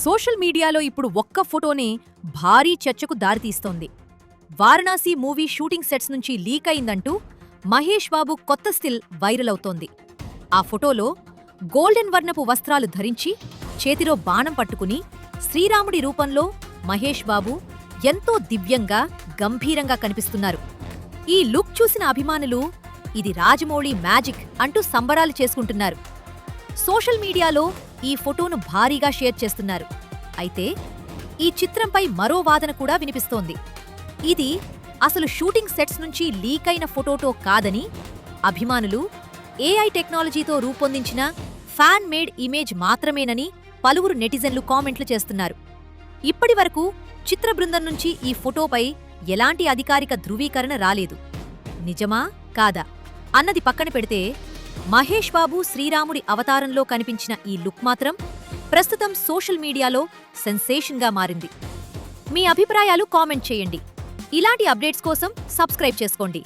Social మీడియాలో ఇప్పుడు ఒక్క ఫోటోనే భారీ చర్చకు దారితీస్తోంది. వారణాసి మూవీ షూటింగ్ సెట్స్ నుంచి లీక్ అయిందంటూ మహేష్ బాబు కొత్త స్టిల్ వైరల్ అవుతోంది. ఆ ఫోటోలో గోల్డెన్ వర్ణపు వస్త్రాలు ధరించి చేతిలో బాణం పట్టుకుని శ్రీరాముడి రూపంలో మహేష్ బాబు ఎంతో దివ్యంగా, గంభీరంగా కనిపిస్తున్నారు. ఈ లుక్ చూసిన అభిమానులు ఇది రాజమౌళి మ్యాజిక్ అంటూ సంబరాలు చేసుకుంటున్నారు. సోషల్ మీడియాలో ఈ ఫోటోను భారీగా షేర్ చేస్తున్నారు. అయితే ఈ చిత్రంపై మరో వాదన కూడా వినిపిస్తోంది. ఇది అసలు షూటింగ్ సెట్స్ నుంచి లీక్ అయిన ఫోటోతో కాదని, అభిమానులు ఏఐ టెక్నాలజీతో రూపొందించిన ఫ్యాన్ మేడ్ ఇమేజ్ మాత్రమేనని పలువురు నెటిజన్లు కామెంట్లు చేస్తున్నారు. ఇప్పటివరకు చిత్ర బృందం నుంచి ఈ ఫోటోపై ఎలాంటి అధికారిక ధృవీకరణ రాలేదు. నిజమా కాదా అన్నది పక్కన పెడితే, మహేష్ బాబు శ్రీరాముడి అవతారంలో కనిపించిన ఈ లుక్ మాత్రం ప్రస్తుతం సోషల్ మీడియాలో సెన్సేషన్గా మారింది. మీ అభిప్రాయాలు కామెంట్ చేయండి. ఇలాంటి అప్డేట్స్ కోసం సబ్స్క్రైబ్ చేసుకోండి.